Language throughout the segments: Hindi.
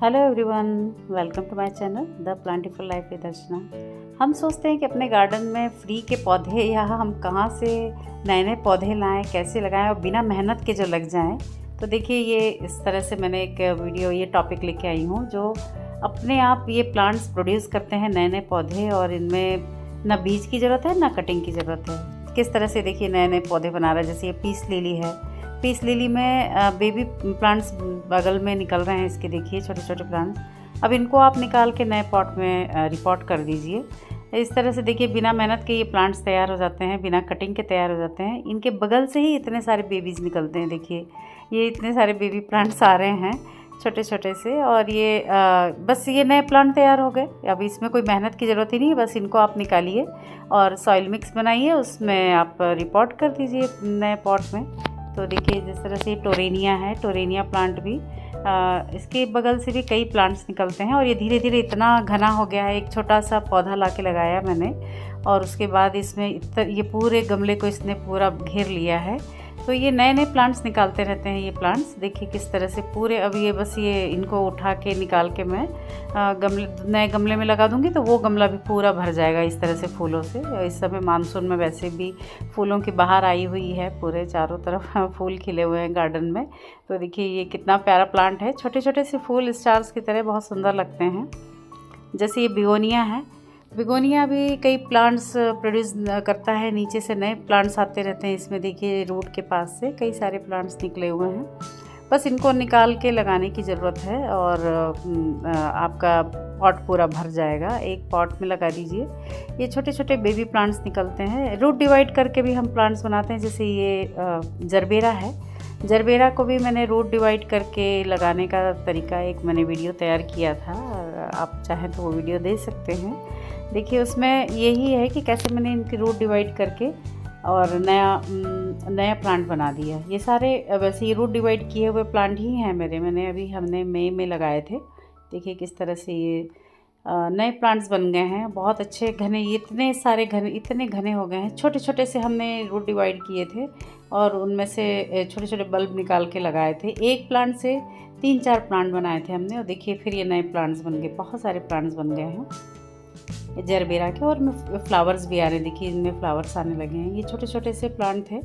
Hello everyone, welcome to my channel the plantiful life with Archana. हम सोचते हैं कि अपने गार्डन में फ्री के पौधे या हम कहाँ से नए नए पौधे लाएं, कैसे लगाएं और बिना मेहनत के जो लग जाएं। तो देखिए, ये इस तरह से मैंने एक वीडियो, ये टॉपिक लेके आई हूँ जो अपने आप ये प्लांट्स प्रोड्यूस करते हैं, नए नए पौधे, और इनमें ना बीज की ज़रूरत है ना कटिंग की ज़रूरत है। किस तरह से देखिए नए नए पौधे बना रहा है। जैसे ये पीस लिली है, पीस लिली में बेबी प्लांट्स बगल में निकल रहे हैं इसके, देखिए छोटे छोटे प्लांट्स। अब इनको आप निकाल के नए पॉट में रिपॉट कर दीजिए। इस तरह से देखिए बिना मेहनत के ये प्लांट्स तैयार हो जाते हैं, बिना कटिंग के तैयार हो जाते हैं। इनके बगल से ही इतने सारे बेबीज़ निकलते हैं। देखिए ये इतने सारे बेबी प्लांट्स आ रहे हैं छोटे छोटे से, और ये बस ये नए प्लांट तैयार हो गए। अब इसमें कोई मेहनत की ज़रूरत ही नहीं है, बस इनको आप निकालिए और सॉइल मिक्स बनाइए, उसमें आप रिपॉट कर दीजिए नए पॉट में। तो देखिए जिस तरह से टोरेनिया है, टोरेनिया प्लांट भी इसके बगल से भी कई प्लांट्स निकलते हैं, और ये धीरे धीरे इतना घना हो गया है। एक छोटा सा पौधा ला के लगाया मैंने, और उसके बाद इसमें ये पूरे गमले को इसने पूरा घेर लिया है। तो ये नए नए प्लांट्स निकालते रहते हैं ये प्लांट्स। देखिए किस तरह से पूरे, अब ये बस ये इनको उठा के निकाल के मैं नए गमले में लगा दूंगी, तो वो गमला भी पूरा भर जाएगा इस तरह से फूलों से। इस समय मानसून में वैसे भी फूलों की बहार आई हुई है, पूरे चारों तरफ फूल खिले हुए हैं गार्डन में। तो देखिए ये कितना प्यारा प्लांट है, छोटे छोटे से फूल स्टार्स की तरह बहुत सुंदर लगते हैं। जैसे ये बिगोनिया है, बिगोनिया भी कई प्लांट्स प्रोड्यूस करता है, नीचे से नए प्लांट्स आते रहते हैं इसमें। देखिए रूट के पास से कई सारे प्लांट्स निकले हुए हैं, बस इनको निकाल के लगाने की ज़रूरत है और आपका पॉट पूरा भर जाएगा। एक पॉट में लगा दीजिए। ये छोटे छोटे बेबी प्लांट्स निकलते हैं। रूट डिवाइड करके भी हम प्लांट्स बनाते हैं। जैसे ये जरबेरा है, जरबेरा को भी मैंने रूट डिवाइड करके लगाने का तरीका एक मैंने वीडियो तैयार किया था, आप चाहें तो वो वीडियो देख सकते हैं। देखिए उसमें यही है कि कैसे मैंने इनकी रूट डिवाइड करके और नया प्लांट बना दिया। ये सारे वैसे ये रूट डिवाइड किए हुए प्लांट ही हैं मेरे, हमने मई में लगाए थे। देखिए किस तरह से ये नए प्लांट्स बन गए हैं, बहुत अच्छे घने, इतने सारे घने, इतने घने हो गए हैं। छोटे छोटे से हमने रूट डिवाइड किए थे और उनमें से छोटे छोटे बल्ब निकाल के लगाए थे। एक प्लांट से 3-4 प्लांट बनाए थे हमने, और देखिए फिर ये नए प्लांट्स बन गए, बहुत सारे प्लांट्स बन गए हैं ये जरबेरा के। और फ्लावर्स भी आ रहे हैं, देखिए इनमें फ्लावर्स आने लगे हैं। ये छोटे छोटे से प्लांट थे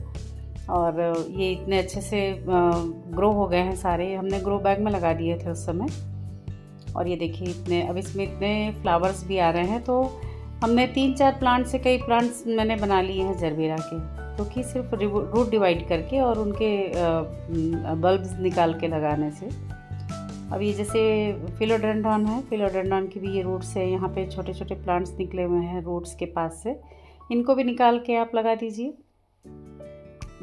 और ये इतने अच्छे से ग्रो हो गए हैं सारे। हमने ग्रो बैग में लगा दिए थे उस समय, और ये देखिए इतने, अब इसमें इतने फ्लावर्स भी आ रहे हैं। तो हमने 3-4 प्लांट से कई प्लांट्स मैंने बना लिए हैं जरबेरा के, क्योंकि सिर्फ रूट डिवाइड करके और उनके बल्ब्स निकाल के लगाने से। अब ये जैसे फिलोडेंड्रॉन है, फिलोडेंड्रॉन की भी ये रूट्स है, यहाँ पे छोटे छोटे प्लांट्स निकले हुए हैं रूट्स के पास से, इनको भी निकाल के आप लगा दीजिए।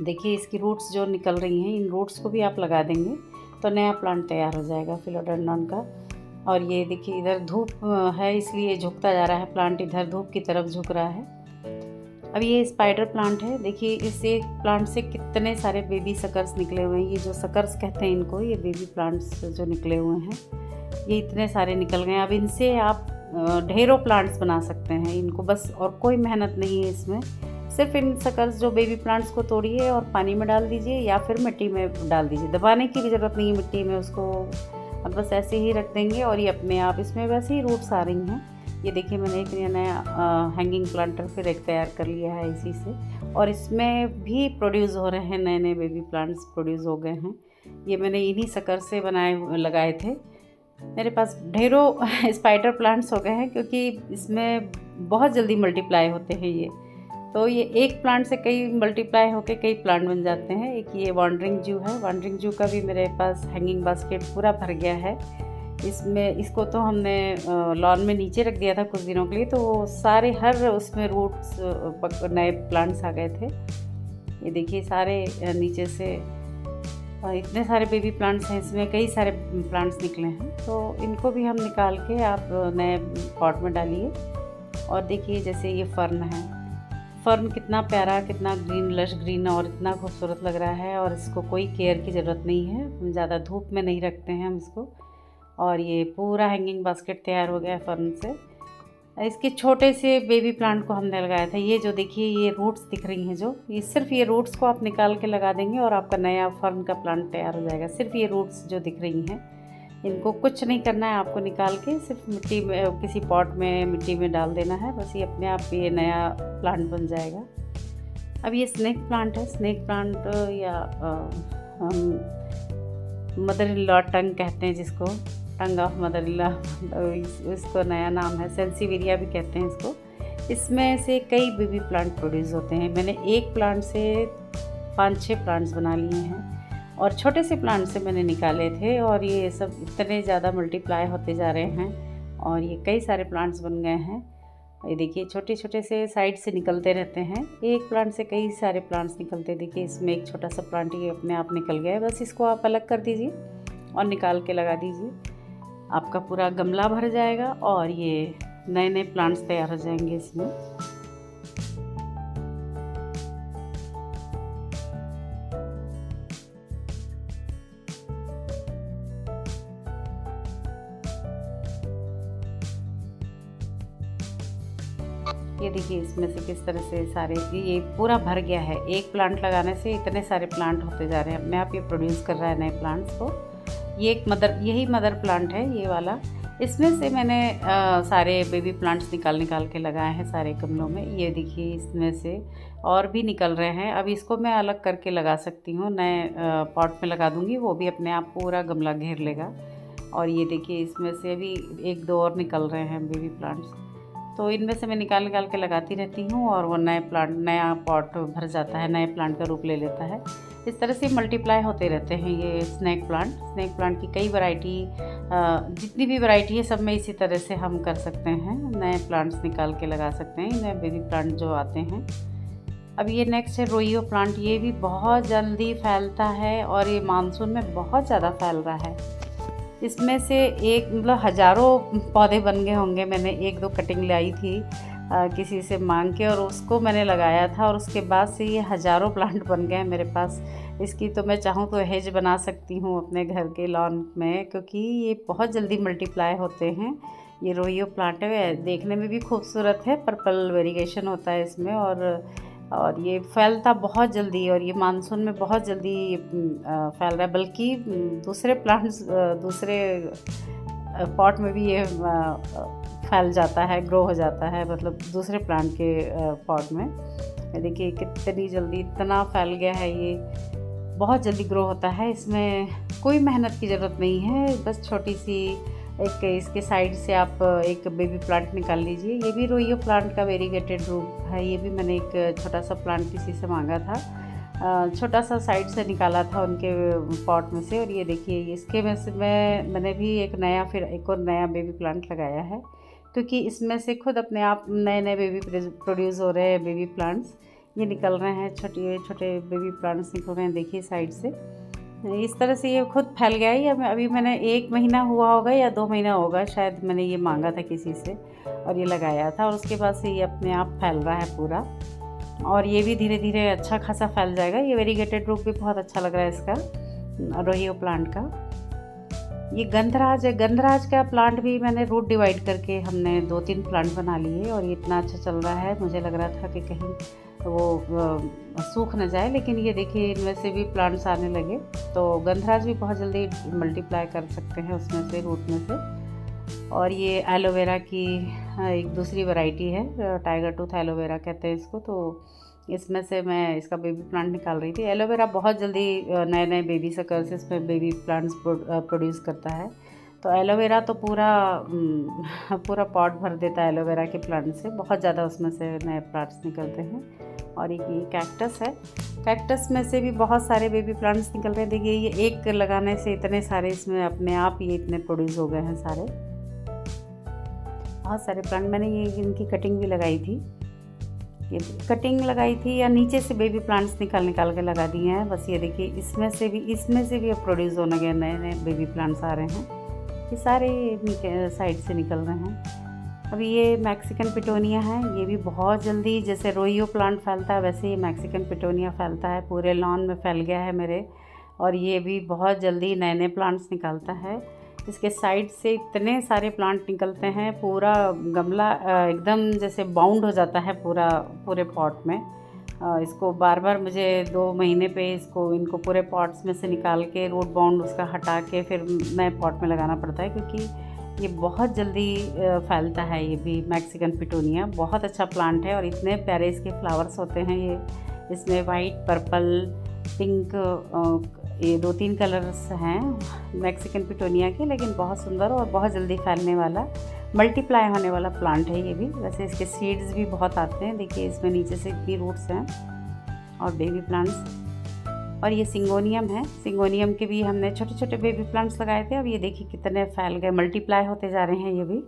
देखिए इसकी रूट्स जो निकल रही हैं, इन रूट्स को भी आप लगा देंगे तो नया प्लांट तैयार हो जाएगा फिलोडेंड्रॉन का। और ये देखिए इधर धूप है इसलिए झुकता जा रहा है प्लांट, इधर धूप की तरफ झुक रहा है। अब ये स्पाइडर प्लांट है, देखिए इस एक प्लांट से कितने सारे बेबी सकर्स निकले हुए हैं। ये जो सकर्स कहते हैं इनको, ये बेबी प्लांट्स जो निकले हुए हैं, ये इतने सारे निकल गए हैं। अब इनसे आप ढेरों प्लांट्स बना सकते हैं इनको, बस और कोई मेहनत नहीं है इसमें। सिर्फ इन सकर्स जो बेबी प्लांट्स को तोड़िए और पानी में डाल दीजिए या फिर मिट्टी में डाल दीजिए। दबाने की भी ज़रूरत नहीं है मिट्टी में उसको, अब बस ऐसे ही रख देंगे और ये अपने आप, इसमें वैसे ही रूट्स आ रही हैं। ये देखिए मैंने एक नया हैंगिंग प्लांटर फिर एक तैयार कर लिया है इसी से, और इसमें भी प्रोड्यूस हो रहे हैं नए नए बेबी प्लांट्स प्रोड्यूस हो गए हैं। ये मैंने इन्हीं शक्कर से लगाए थे। मेरे पास ढेरों स्पाइडर प्लांट्स हो गए हैं, क्योंकि इसमें बहुत जल्दी मल्टीप्लाई होते हैं ये। तो ये एक प्लांट से कई मल्टीप्लाई होकर कई प्लांट बन जाते हैं। एक ये वांडरिंग जू है, वांडरिंग जू का भी मेरे पास हैंगिंग बास्केट पूरा भर गया है। इसको तो हमने लॉन में नीचे रख दिया था कुछ दिनों के लिए, तो वो सारे हर उसमें रूट्स नए प्लांट्स आ गए थे। ये देखिए सारे नीचे से इतने सारे बेबी प्लांट्स हैं, इसमें कई सारे प्लांट्स निकले हैं। तो इनको भी हम निकाल के आप नए पॉट में डालिए। और देखिए जैसे ये फर्न है, फर्न कितना प्यारा, कितना ग्रीन, लश ग्रीन, और इतना खूबसूरत लग रहा है। और इसको कोई केयर की ज़रूरत नहीं है, ज़्यादा धूप में नहीं रखते हैं हम इसको। और ये पूरा हैंगिंग बास्केट तैयार हो गया फर्न से। इसके छोटे से बेबी प्लांट को हमने लगाया था। ये जो देखिए ये रूट्स दिख रही हैं, जो ये सिर्फ ये रूट्स को आप निकाल के लगा देंगे और आपका नया फर्न का प्लांट तैयार हो जाएगा। सिर्फ ये रूट्स जो दिख रही हैं इनको कुछ नहीं करना है आपको, निकाल के सिर्फ मिट्टी में किसी पॉट में मिट्टी में डाल देना है, बस ये अपने आप ये नया प्लांट बन जाएगा। अब ये स्नेक प्लांट है। स्नेक प्लांट या मदर इन लॉ टंग कहते हैं जिसको, tongue of mother in law, इसको नया नाम है, सेंसिवेरिया भी कहते हैं इसको। इसमें से कई बेबी प्लांट प्रोड्यूस होते हैं। मैंने एक प्लांट से 5-6 प्लांट्स बना लिए हैं और छोटे से प्लांट से मैंने निकाले थे, और ये सब इतने ज़्यादा मल्टीप्लाई होते जा रहे हैं और ये कई सारे प्लांट्स बन गए हैं। ये देखिए छोटे छोटे से साइड से निकलते रहते हैं, एक प्लांट से कई सारे प्लांट्स निकलते। देखिए इसमें एक छोटा सा प्लांट ये अपने आप निकल गया है, बस इसको आप अलग कर दीजिए और निकाल के लगा दीजिए, आपका पूरा गमला भर जाएगा और ये नए नए प्लांट्स तैयार हो जाएंगे इसमें। ये देखिए इसमें से किस तरह से सारे ये पूरा भर गया है। एक प्लांट लगाने से इतने सारे प्लांट होते जा रहे हैं, अपने आप ये प्रोड्यूस कर रहा है नए प्लांट्स को। ये एक यही मदर प्लांट है ये वाला। इसमें से मैंने सारे बेबी प्लांट्स निकाल के लगाए हैं सारे गमलों में। ये देखिए इसमें से और भी निकल रहे हैं। अब इसको मैं अलग करके लगा सकती हूँ, नए पॉट में लगा दूँगी, वो भी अपने आप पूरा गमला घेर लेगा। और ये देखिए इसमें से अभी 1-2 और निकल रहे हैं बेबी प्लांट्स, तो इनमें से मैं निकाल के लगाती रहती हूँ और वो नया पॉट भर जाता है, नए प्लांट का रूप ले लेता है। इस तरह से मल्टीप्लाई होते रहते हैं ये स्नेक प्लांट की कई वैरायटी, जितनी भी वैरायटी है सब में इसी तरह से हम कर सकते हैं, नए प्लांट्स निकाल के लगा सकते हैं, नए बेबी प्लांट जो आते हैं। अब ये नेक्स्ट है रोइयो प्लांट। ये भी बहुत जल्दी फैलता है और ये मानसून में बहुत ज़्यादा फैल रहा है। इसमें से एक मतलब हज़ारों पौधे बन गए होंगे। मैंने 1-2 कटिंग लाई थी किसी से मांग के और उसको मैंने लगाया था, और उसके बाद से ये हज़ारों प्लांट बन गए हैं मेरे पास। इसकी तो मैं चाहूँ तो हेज बना सकती हूँ अपने घर के लॉन में, क्योंकि ये बहुत जल्दी मल्टीप्लाई होते हैं। ये रोइयो प्लांट है, देखने में भी खूबसूरत है, पर्पल वेरिएशन होता है इसमें, और ये फैलता बहुत जल्दी, और ये मानसून में बहुत जल्दी फैल रहा है। बल्कि दूसरे प्लांट्स दूसरे पॉट में भी ये फैल जाता है, ग्रो हो जाता है, मतलब दूसरे प्लांट के पॉट में। देखिए कितनी जल्दी इतना फैल गया है, ये बहुत जल्दी ग्रो होता है। इसमें कोई मेहनत की ज़रूरत नहीं है, बस छोटी सी एक इसके साइड से आप एक बेबी प्लांट निकाल लीजिए। ये भी रोइयो प्लांट का वेरीगेटेड रूप है। ये भी मैंने एक छोटा सा प्लांट किसी से मांगा था, छोटा सा साइड से निकाला था उनके पॉट में से। और ये देखिए इसके में से मैंने भी फिर एक और नया बेबी प्लांट लगाया है, क्योंकि इसमें से खुद अपने आप नए नए बेबी प्रोड्यूस हो रहे हैं बेबी प्लांट्स। ये निकल रहे हैं, छोटे छोटे बेबी प्लांट्स निकल रहे हैं, देखिए साइड से। इस तरह से ये खुद फैल गया है। या अभी मैंने 1 महीना हुआ होगा या 2 महीना होगा शायद, मैंने ये मांगा था किसी से और ये लगाया था, और उसके बाद से ये अपने आप फैल रहा है पूरा। और ये भी धीरे धीरे अच्छा खासा फैल जाएगा। ये वेरीगेटेड रूप भी बहुत अच्छा लग रहा है इसका, रोहियो प्लांट का। ये गंधराज है। गंधराज का प्लांट भी मैंने रूट डिवाइड करके हमने 2-3 प्लांट बना लिए, और ये इतना अच्छा चल रहा है। मुझे लग रहा था कि कहीं वो सूख न जाए, लेकिन ये देखिए इनमें से भी प्लांट्स आने लगे। तो गंधराज भी बहुत जल्दी मल्टीप्लाई कर सकते हैं उसमें से, रूट में से। और ये एलोवेरा की एक दूसरी वैरायटी है, टाइगर टूथ एलोवेरा कहते हैं इसको। तो इसमें से मैं इसका बेबी प्लांट निकाल रही थी। एलोवेरा बहुत जल्दी नए नए बेबी सकल्स इसमें बेबी प्लांट्स प्रोड्यूस करता है। तो एलोवेरा तो पूरा पॉट भर देता है एलोवेरा के प्लांट से, बहुत ज़्यादा उसमें से नए प्लांट्स निकलते हैं। और ये कैक्टस है। कैक्टस में से भी बहुत सारे बेबी प्लांट्स निकल रहे हैं। देखिए ये एक लगाने से इतने सारे इसमें अपने आप ये इतने प्रोड्यूस हो गए हैं सारे, बहुत सारे प्लांट। मैंने ये इनकी कटिंग भी लगाई थी, ये कटिंग लगाई थी या नीचे से बेबी प्लांट्स निकाल के लगा दिए हैं। बस ये देखिए इसमें से भी अब प्रोड्यूस होने गए, नए नए बेबी प्लांट्स आ रहे हैं। ये सारे साइड से निकल रहे हैं। अभी ये मैक्सिकन पिटोनिया है। ये भी बहुत जल्दी, जैसे रोइयो प्लांट फैलता है वैसे ही मैक्सिकन पिटोनिया फैलता है, पूरे लॉन में फैल गया है मेरे। और ये भी बहुत जल्दी नए नए प्लांट्स निकालता है। इसके साइड से इतने सारे प्लांट निकलते हैं, पूरा गमला एकदम जैसे बाउंड हो जाता है पूरे पॉट में। इसको बार बार मुझे 2 महीने पे इनको पूरे पॉट्स में से निकाल के रूट बाउंड उसका हटा के फिर नए पॉट में लगाना पड़ता है, क्योंकि ये बहुत जल्दी फैलता है। ये भी मैक्सिकन पिटूनिया बहुत अच्छा प्लांट है और इतने प्यारे इसके फ्लावर्स होते हैं। ये इसमें वाइट, पर्पल, पिंक, ये 2-3 कलर्स हैं मैक्सिकन पिटूनिया के, लेकिन बहुत सुंदर और बहुत जल्दी फैलने वाला, मल्टीप्लाई होने वाला प्लांट है ये भी। वैसे इसके सीड्स भी बहुत आते हैं, देखिए इसमें नीचे से इतनी रूट्स हैं और बेबी प्लांट्स। और ये सिंगोनियम है, सिंगोनियम के भी हमने छोटे छोटे बेबी प्लांट्स लगाए थे। अब ये देखिए कितने फैल गए, मल्टीप्लाई होते जा रहे हैं। ये भी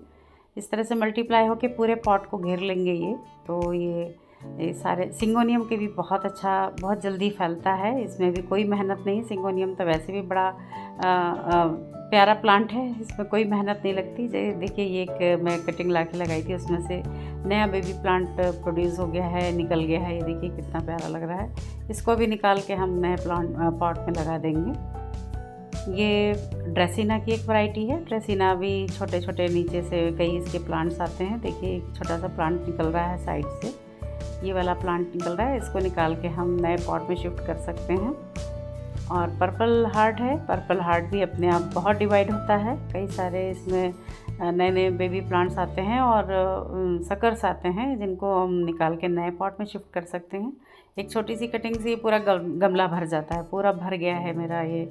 इस तरह से मल्टीप्लाई होके पूरे पॉट को घेर लेंगे ये। तो ये सारे सिंगोनियम के भी बहुत अच्छा, बहुत जल्दी फैलता है, इसमें भी कोई मेहनत नहीं। सिंगोनियम तो वैसे भी बड़ा प्यारा प्लांट है, इसमें कोई मेहनत नहीं लगती। देखिए ये एक मैं कटिंग ला के लगाई थी, उसमें से नया बेबी प्लांट प्रोड्यूस हो गया है, निकल गया है। ये देखिए कितना प्यारा लग रहा है। इसको भी निकाल के हम नए प्लांट पॉट में लगा देंगे। ये ड्रेसिना की एक वैरायटी है। ड्रेसिना भी छोटे छोटे नीचे से कई इसके प्लांट्स आते हैं। देखिए एक छोटा सा प्लांट निकल रहा है साइड से, ये वाला प्लांट निकल रहा है। इसको निकाल के हम नए पॉट में शिफ्ट कर सकते हैं। और पर्पल हार्ट है, पर्पल हार्ट भी अपने आप बहुत डिवाइड होता है। कई सारे इसमें नए नए बेबी प्लांट्स आते हैं और सकर्स आते हैं, जिनको हम निकाल के नए पॉट में शिफ्ट कर सकते हैं। एक छोटी सी कटिंग से ये पूरा गमला भर जाता है, पूरा भर गया है मेरा ये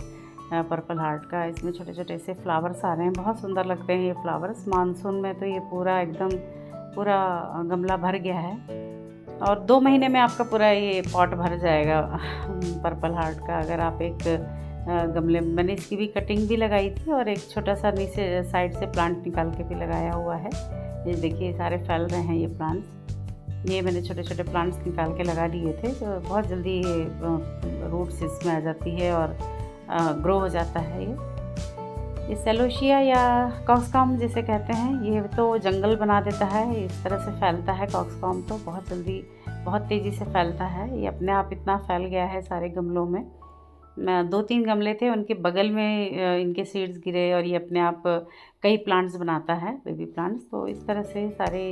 पर्पल हार्ट का। इसमें छोटे छोटे से फ्लावर्स आ रहे हैं, बहुत सुंदर लगते हैं ये फ्लावर्स। मानसून में तो ये पूरा एकदम पूरा गमला भर गया है और 2 महीने में आपका पूरा ये पॉट भर जाएगा पर्पल हार्ट का। अगर आप एक गमले में, मैंने इसकी भी कटिंग भी लगाई थी और एक छोटा सा नीचे साइड से प्लांट निकाल के भी लगाया हुआ है। ये देखिए सारे फैल रहे हैं ये प्लांट्स। ये मैंने छोटे छोटे प्लांट्स निकाल के लगा दिए थे, तो बहुत जल्दी ये रूट्स इसमें आ जाती है और ग्रो हो जाता है। ये सेलोशिया या कॉक्सकॉम जिसे कहते हैं, ये तो जंगल बना देता है। इस तरह से फैलता है कॉक्सकॉम, तो बहुत जल्दी बहुत तेज़ी से फैलता है। ये अपने आप इतना फैल गया है सारे गमलों में। 2-3 गमले थे, उनके बगल में इनके सीड्स गिरे और ये अपने आप कई प्लांट्स बनाता है, बेबी प्लांट्स। तो इस तरह से सारे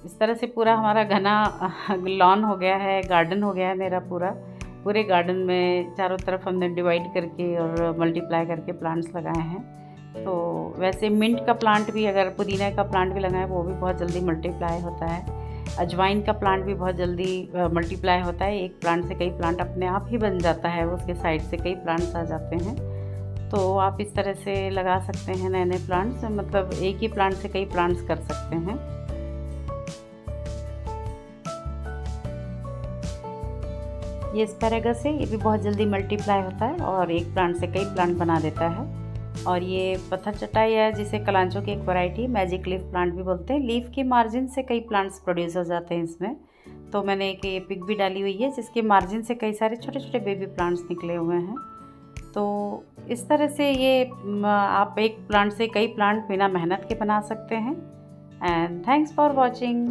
इस तरह से पूरा हमारा घना लॉन हो गया है, गार्डन हो गया है मेरा पूरे गार्डन में चारों तरफ हमने डिवाइड करके और मल्टीप्लाई करके प्लांट्स लगाए हैं। तो वैसे मिंट का प्लांट भी, अगर पुदीना का प्लांट भी लगाएं, वो भी बहुत जल्दी मल्टीप्लाई होता है। अजवाइन का प्लांट भी बहुत जल्दी मल्टीप्लाई होता है। एक प्लांट से कई प्लांट अपने आप ही बन जाता है, उसके साइड से कई प्लांट्स आ जाते हैं। तो आप इस तरह से लगा सकते हैं नए नए प्लांट्स, मतलब एक ही प्लांट से कई प्लांट्स कर सकते हैं। ये एस्पैरागस है, ये भी बहुत जल्दी मल्टीप्लाई होता है और एक प्लांट से कई प्लांट बना देता है। और ये पत्थर चटाई है, जिसे कलांचो की एक वैरायटी, मैजिक लीफ प्लांट भी बोलते हैं। लीफ के मार्जिन से कई प्लांट्स प्रोड्यूस हो जाते हैं इसमें। तो मैंने एक ये पिक भी डाली हुई है, जिसके मार्जिन से कई सारे छोटे छोटे बेबी प्लांट्स निकले हुए हैं। तो इस तरह से ये आप एक प्लांट से कई प्लांट बिना मेहनत के बना सकते हैं। And thanks for watching.